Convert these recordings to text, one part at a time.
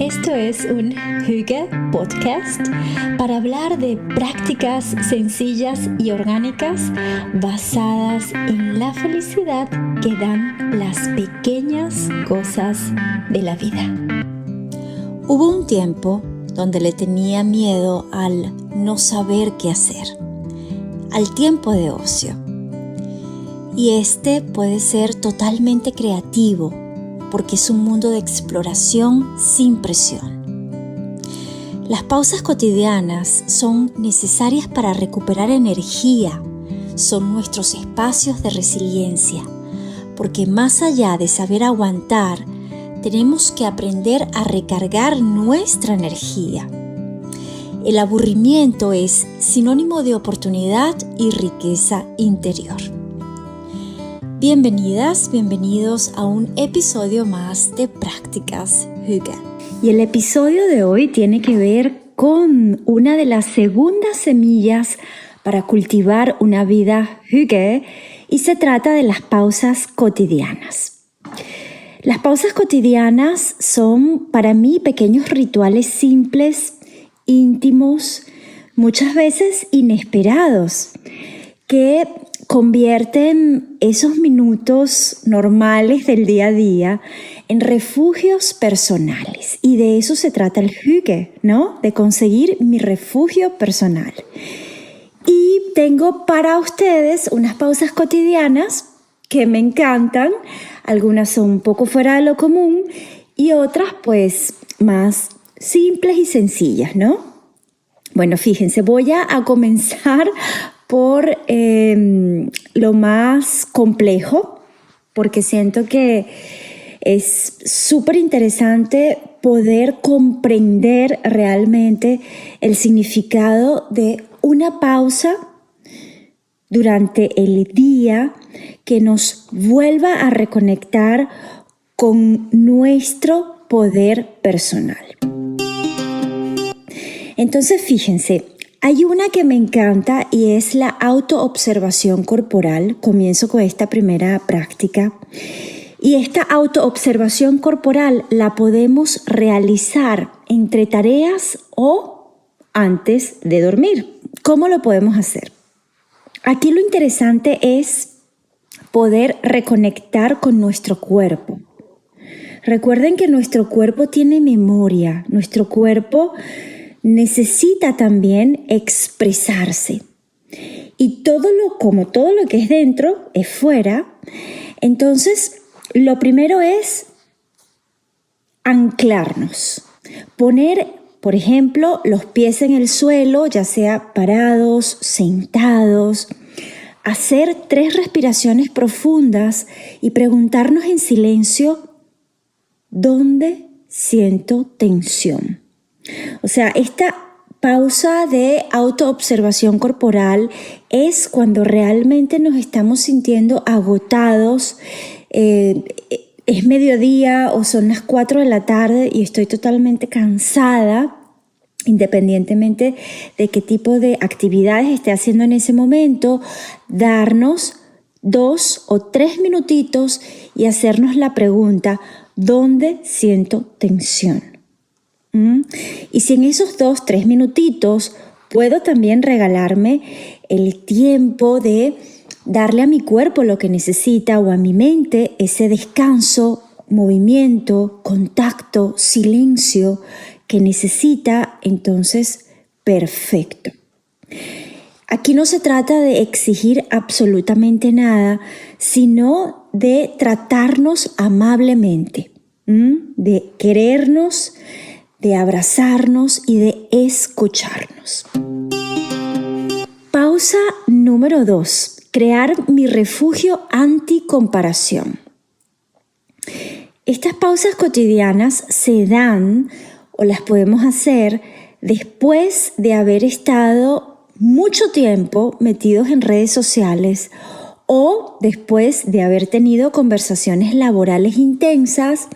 Esto es un Hygge Podcast para hablar de prácticas sencillas y orgánicas basadas en la felicidad que dan las pequeñas cosas de la vida. Hubo un tiempo donde le tenía miedo al no saber qué hacer, al tiempo de ocio. Y este puede ser totalmente creativo porque es un mundo de exploración sin presión. Las pausas cotidianas son necesarias para recuperar energía, son nuestros espacios de resiliencia, porque más allá de saber aguantar, tenemos que aprender a recargar nuestra energía. El aburrimiento es sinónimo de oportunidad y riqueza interior. Bienvenidas, bienvenidos a un episodio más de Prácticas Hygge. Y el episodio de hoy tiene que ver con una de las segundas semillas para cultivar una vida Hygge y se trata de las pausas cotidianas. Las pausas cotidianas son para mí pequeños rituales simples, íntimos, muchas veces inesperados, que convierten esos minutos normales del día a día en refugios personales. Y de eso se trata el Hygge, ¿no? De conseguir mi refugio personal. Y tengo para ustedes unas pausas cotidianas que me encantan. Algunas son un poco fuera de lo común y otras pues más simples y sencillas, ¿no? Bueno, fíjense, voy a comenzar por lo más complejo, porque siento que es súper interesante poder comprender realmente el significado de una pausa durante el día que nos vuelva a reconectar con nuestro poder personal. Entonces, fíjense, hay una que me encanta y es la autoobservación corporal. Comienzo con esta primera práctica. Y esta autoobservación corporal la podemos realizar entre tareas o antes de dormir. ¿Cómo lo podemos hacer? Aquí lo interesante es poder reconectar con nuestro cuerpo. Recuerden que nuestro cuerpo tiene memoria. Nuestro cuerpo necesita también expresarse. Y como todo lo que es dentro es fuera. Entonces, lo primero es anclarnos. Poner, por ejemplo, los pies en el suelo, ya sea parados, sentados. Hacer 3 respiraciones profundas y preguntarnos en silencio, ¿dónde siento tensión? O sea, esta pausa de autoobservación corporal es cuando realmente nos estamos sintiendo agotados, es mediodía o son las 4 de la tarde y estoy totalmente cansada, independientemente de qué tipo de actividades esté haciendo en ese momento, darnos 2 o 3 minutitos y hacernos la pregunta, ¿dónde siento tensión? Y si en esos 2-3 minutitos puedo también regalarme el tiempo de darle a mi cuerpo lo que necesita o a mi mente ese descanso, movimiento, contacto, silencio que necesita, entonces perfecto. Aquí no se trata de exigir absolutamente nada, sino de tratarnos amablemente, de querernos, de abrazarnos y de escucharnos. Pausa número 2. Crear mi refugio anti-comparación. Estas pausas cotidianas se dan o las podemos hacer después de haber estado mucho tiempo metidos en redes sociales o después de haber tenido conversaciones laborales intensas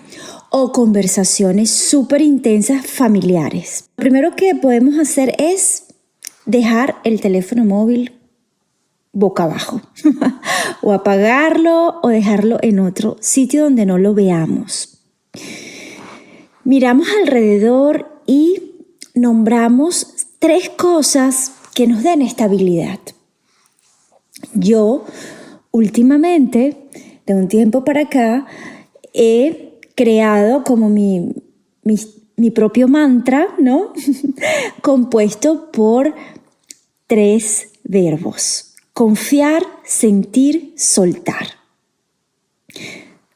o conversaciones súper intensas familiares. Lo primero que podemos hacer es dejar el teléfono móvil boca abajo o apagarlo o dejarlo en otro sitio donde no lo veamos. miramos alrededor y nombramos 3 cosas que nos den estabilidad. Yo, últimamente, de un tiempo para acá, he creado como mi propio mantra, ¿no? Compuesto por 3 verbos: confiar, sentir, soltar.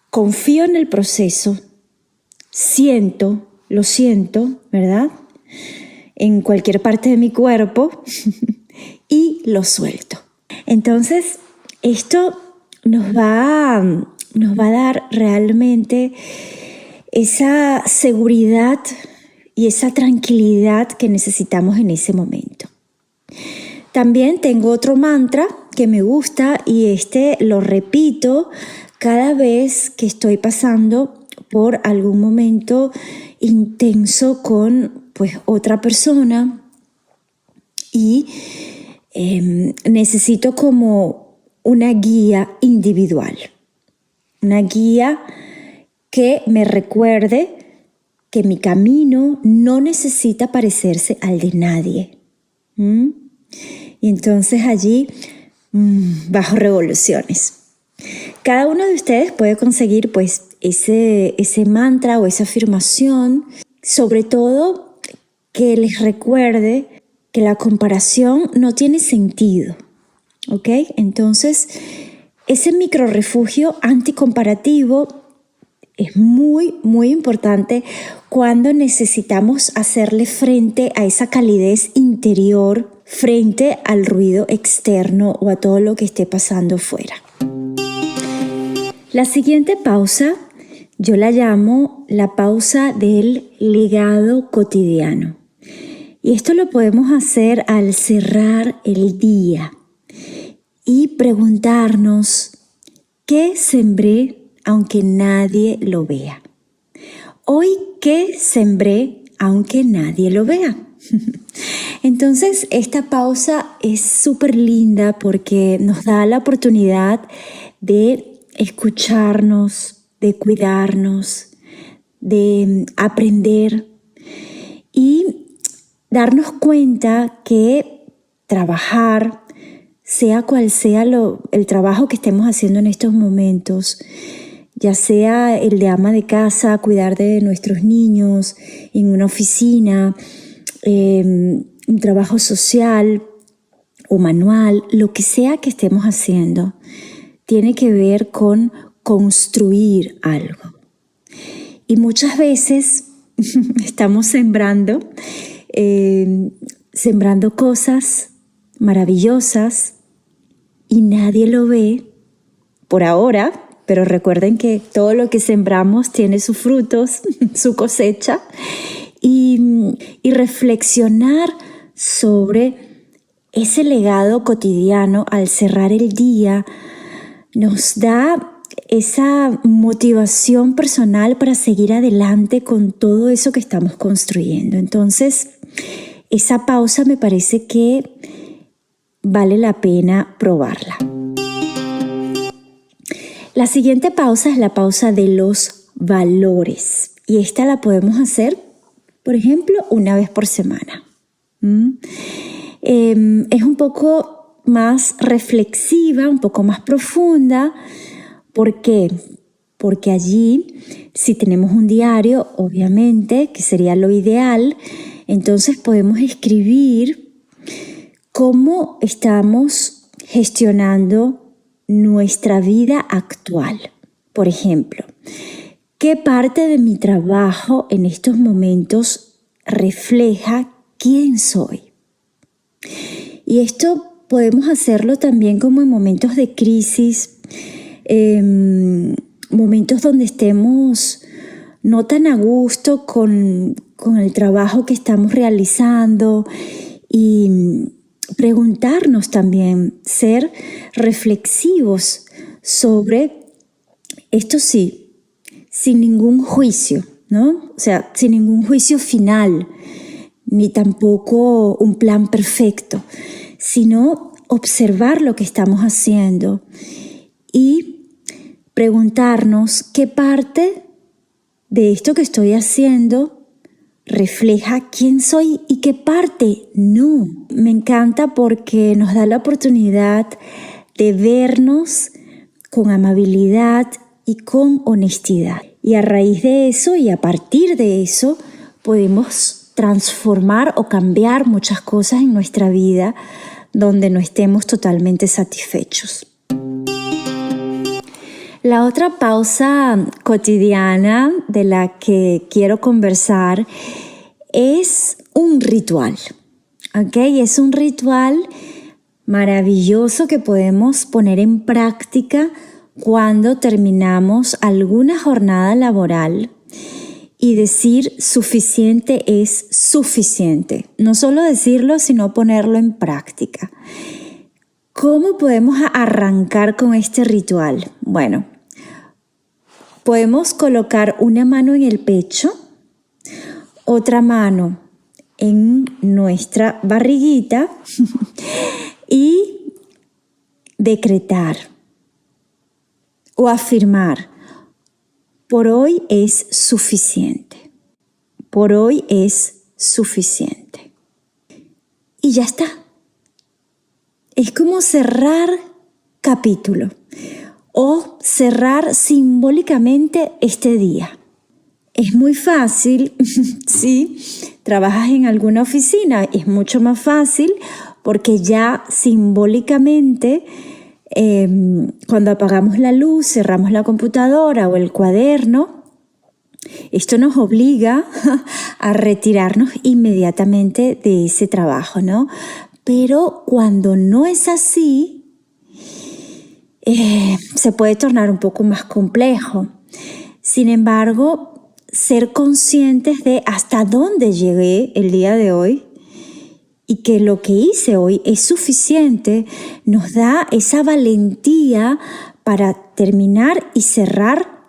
Confío en el proceso, lo siento, ¿verdad? En cualquier parte de mi cuerpo y lo suelto. Entonces, esto nos va a dar realmente esa seguridad y esa tranquilidad que necesitamos en ese momento. También tengo otro mantra que me gusta y lo repito cada vez que estoy pasando por algún momento intenso con otra persona y necesito como una guía individual, una guía que me recuerde que mi camino no necesita parecerse al de nadie. Y entonces allí bajo revoluciones. Cada uno de ustedes puede conseguir ese mantra o esa afirmación, sobre todo que les recuerde que la comparación no tiene sentido, ¿ok? Entonces, ese microrefugio anticomparativo es muy, muy importante cuando necesitamos hacerle frente a esa calidez interior frente al ruido externo o a todo lo que esté pasando fuera. La siguiente pausa yo la llamo la pausa del legado cotidiano. Y esto lo podemos hacer al cerrar el día y preguntarnos: ¿qué sembré aunque nadie lo vea? Hoy, ¿qué sembré aunque nadie lo vea? Entonces, esta pausa es súper linda porque nos da la oportunidad de escucharnos, de cuidarnos, de aprender y darnos cuenta que trabajar, sea cual sea el trabajo que estemos haciendo en estos momentos, ya sea el de ama de casa, cuidar de nuestros niños, en una oficina, un trabajo social o manual, lo que sea que estemos haciendo, tiene que ver con construir algo. Y muchas veces estamos sembrando cosas maravillosas y nadie lo ve por ahora, pero recuerden que todo lo que sembramos tiene sus frutos, su cosecha, y reflexionar sobre ese legado cotidiano al cerrar el día nos da esa motivación personal para seguir adelante con todo eso que estamos construyendo. Entonces, esa pausa me parece que vale la pena probarla. La siguiente pausa es la pausa de los valores. Y esta la podemos hacer, por ejemplo, una vez por semana. Es un poco más reflexiva, un poco más profunda. ¿Por qué? Porque allí, si tenemos un diario, obviamente, que sería lo ideal, entonces podemos escribir cómo estamos gestionando nuestra vida actual. Por ejemplo, ¿qué parte de mi trabajo en estos momentos refleja quién soy? Y esto podemos hacerlo también como en momentos de crisis, momentos donde estemos no tan a gusto con el trabajo que estamos realizando, y preguntarnos también, ser reflexivos sobre esto, sí, sin ningún juicio, ¿no? O sea, sin ningún juicio final, ni tampoco un plan perfecto, sino observar lo que estamos haciendo y preguntarnos qué parte de esto que estoy haciendo refleja quién soy y qué parte. No, me encanta porque nos da la oportunidad de vernos con amabilidad y con honestidad. Y a raíz de eso y a partir de eso podemos transformar o cambiar muchas cosas en nuestra vida donde no estemos totalmente satisfechos. La otra pausa cotidiana de la que quiero conversar es un ritual. ¿Ok? Es un ritual maravilloso que podemos poner en práctica cuando terminamos alguna jornada laboral y decir suficiente es suficiente. No solo decirlo, sino ponerlo en práctica. ¿Cómo podemos arrancar con este ritual? Bueno, podemos colocar una mano en el pecho, otra mano en nuestra barriguita y decretar o afirmar: por hoy es suficiente. Por hoy es suficiente. Y ya está. Es como cerrar capítulo o cerrar simbólicamente este día. Es muy fácil, si trabajas en alguna oficina, es mucho más fácil porque ya simbólicamente cuando apagamos la luz, cerramos la computadora o el cuaderno, esto nos obliga a retirarnos inmediatamente de ese trabajo, ¿no? Pero cuando no es así, se puede tornar un poco más complejo. Sin embargo, ser conscientes de hasta dónde llegué el día de hoy y que lo que hice hoy es suficiente, nos da esa valentía para terminar y cerrar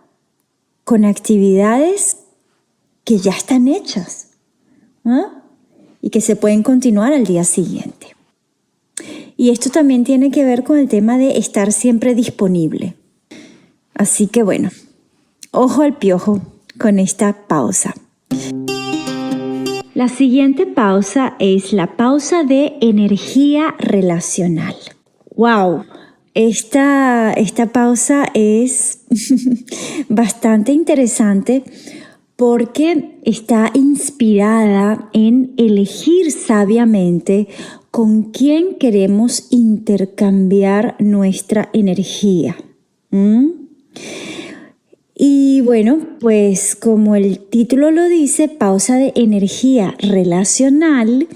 con actividades que ya están hechas, ¿ah? Y que se pueden continuar al día siguiente. Y esto también tiene que ver con el tema de estar siempre disponible. Así que bueno, ojo al piojo con esta pausa. La siguiente pausa es la pausa de energía relacional. ¡Wow! Esta pausa es bastante interesante porque está inspirada en elegir sabiamente con quién queremos intercambiar nuestra energía. Y bueno, pues como el título lo dice, pausa de energía relacional,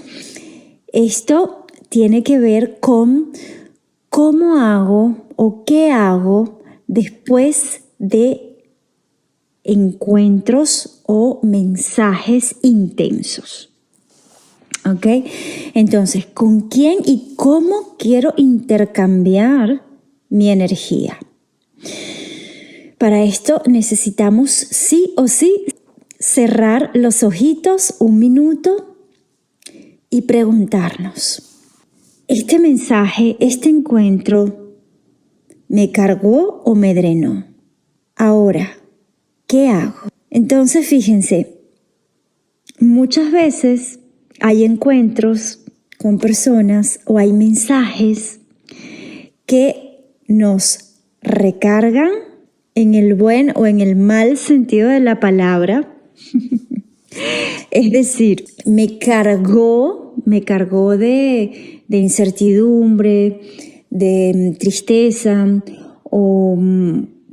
esto tiene que ver con cómo hago o qué hago después de encuentros o mensajes intensos. ¿Ok? Entonces, ¿con quién y cómo quiero intercambiar mi energía? Para esto necesitamos sí o sí cerrar los ojitos un minuto y preguntarnos: ¿este mensaje, este encuentro, me cargó o me drenó? Ahora, ¿qué hago? Entonces, fíjense, muchas veces hay encuentros con personas o hay mensajes que nos recargan en el buen o en el mal sentido de la palabra. Es decir, me cargó de incertidumbre, de tristeza, o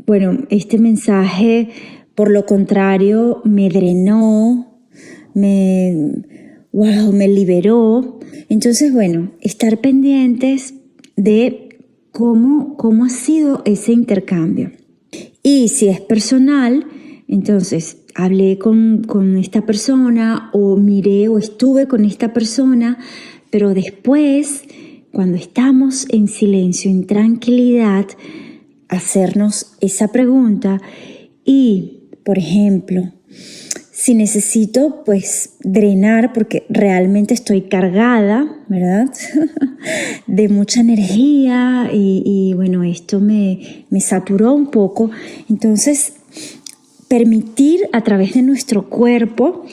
bueno, este mensaje por lo contrario me drenó, me liberó. Entonces, bueno, estar pendientes de cómo ha sido ese intercambio. Y si es personal, entonces hablé con esta persona o miré o estuve con esta persona, pero después, cuando estamos en silencio, en tranquilidad, hacernos esa pregunta y, por ejemplo, si necesito pues drenar porque realmente estoy cargada, ¿verdad? de mucha energía y bueno, esto me saturó un poco. Entonces, permitir a través de nuestro cuerpo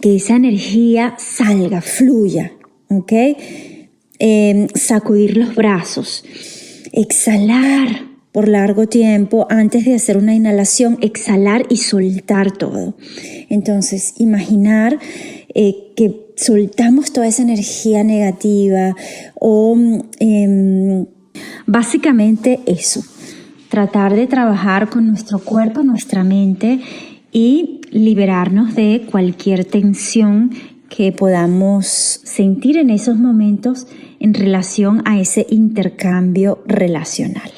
que esa energía salga, fluya, ¿ok? Sacudir los brazos, exhalar por largo tiempo antes de hacer una inhalación, exhalar y soltar todo. Entonces, imaginar que soltamos toda esa energía negativa o básicamente eso. Tratar de trabajar con nuestro cuerpo, nuestra mente y liberarnos de cualquier tensión que podamos sentir en esos momentos en relación a ese intercambio relacional.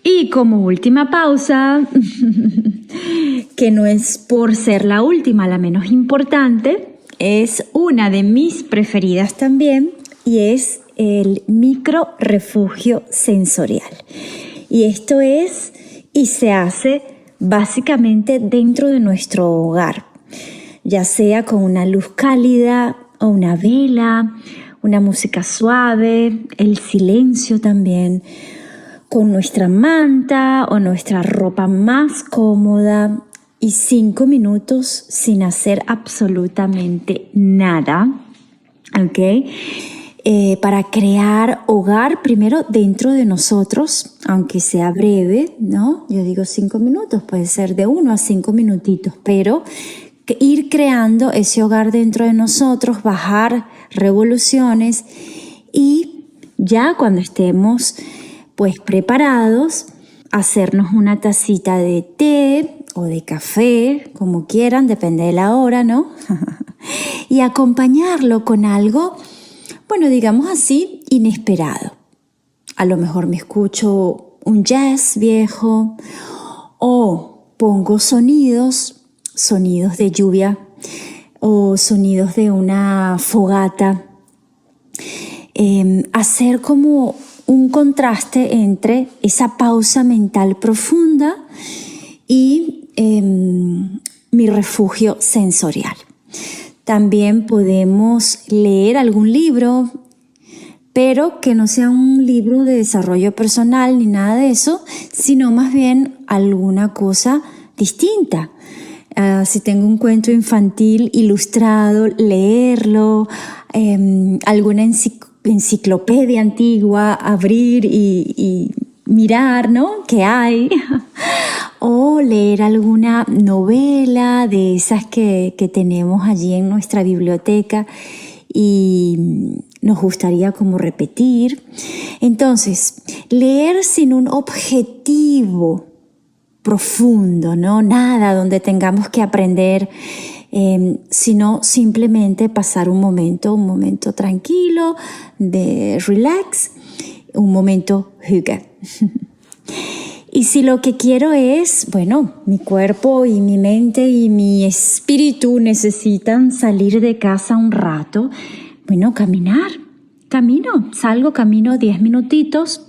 Y como última pausa, que no es por ser la última, la menos importante, es una de mis preferidas también y es el micro refugio sensorial. Y esto es y se hace básicamente dentro de nuestro hogar, ya sea con una luz cálida o una vela, una música suave, el silencio también, con nuestra manta o nuestra ropa más cómoda y 5 minutos sin hacer absolutamente nada, ¿ok? Para crear hogar primero dentro de nosotros, aunque sea breve, ¿no? Yo digo 5 minutos, puede ser de 1 a 5 minutitos, pero ir creando ese hogar dentro de nosotros, bajar revoluciones y ya cuando estemos pues preparados, hacernos una tacita de té o de café, como quieran, depende de la hora, ¿no? Y acompañarlo con algo, bueno, digamos así, inesperado. A lo mejor me escucho un jazz viejo o pongo sonidos de lluvia o sonidos de una fogata. Hacer como un contraste entre esa pausa mental profunda y mi refugio sensorial. También podemos leer algún libro, pero que no sea un libro de desarrollo personal ni nada de eso, sino más bien alguna cosa distinta. Si tengo un cuento infantil ilustrado, leerlo, alguna enciclopedia antigua, abrir y mirar, ¿no? ¿Qué hay? O leer alguna novela de esas que tenemos allí en nuestra biblioteca y nos gustaría como repetir. Entonces, leer sin un objetivo profundo, ¿no? Nada donde tengamos que aprender, sino simplemente pasar un momento tranquilo, de relax, un momento hygge. Y si lo que quiero es, bueno, mi cuerpo y mi mente y mi espíritu necesitan salir de casa un rato, bueno, camino 10 minutitos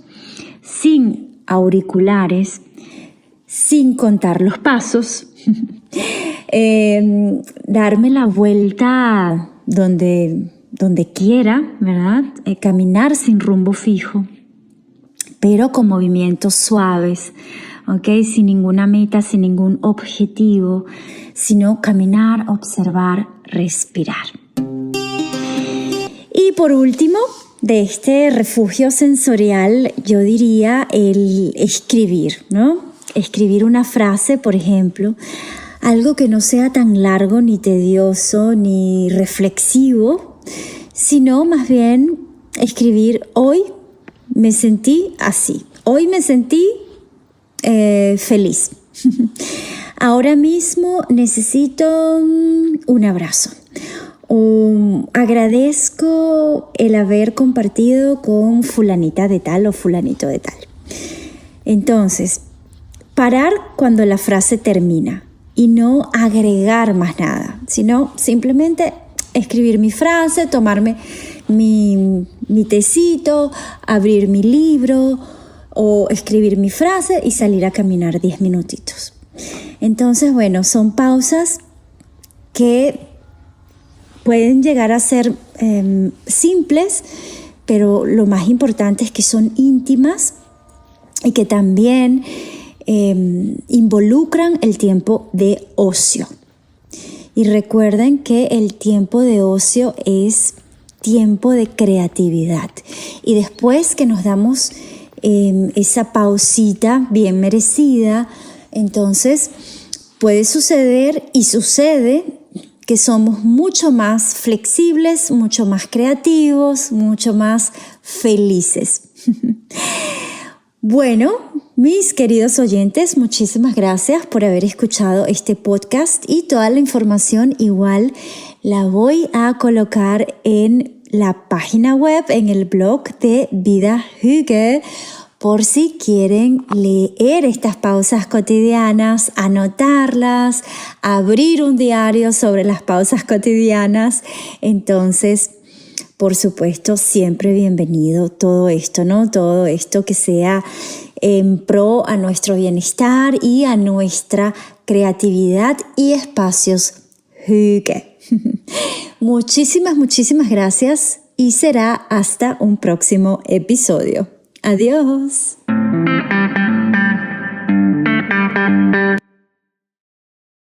sin auriculares, sin contar los pasos, darme la vuelta donde quiera, ¿verdad? Caminar sin rumbo fijo, pero con movimientos suaves, ¿ok? Sin ninguna meta, sin ningún objetivo, sino caminar, observar, respirar. Y por último, de este refugio sensorial, yo diría el escribir, ¿no? Escribir una frase, por ejemplo, algo que no sea tan largo, ni tedioso, ni reflexivo, sino más bien escribir: hoy me sentí así, hoy me sentí feliz. Ahora mismo necesito un abrazo. Agradezco el haber compartido con fulanita de tal o fulanito de tal. Entonces, parar cuando la frase termina y no agregar más nada, sino simplemente escribir mi frase, tomarme mi tecito, abrir mi libro o escribir mi frase y salir a caminar 10 minutitos. Entonces, bueno, son pausas que pueden llegar a ser simples, pero lo más importante es que son íntimas y que también involucran el tiempo de ocio. Y recuerden que el tiempo de ocio es tiempo de creatividad. Y después que nos damos esa pausita bien merecida, entonces puede suceder y sucede que somos mucho más flexibles, mucho más creativos, mucho más felices. Bueno, mis queridos oyentes, muchísimas gracias por haber escuchado este podcast y toda la información igual la voy a colocar en la página web, en el blog de Vida Hüge, por si quieren leer estas pausas cotidianas, anotarlas, abrir un diario sobre las pausas cotidianas. Entonces, por supuesto, siempre bienvenido todo esto, ¿no? Todo esto que sea en pro a nuestro bienestar y a nuestra creatividad y espacios Hüge. Muchísimas gracias y será hasta un próximo episodio. Adiós.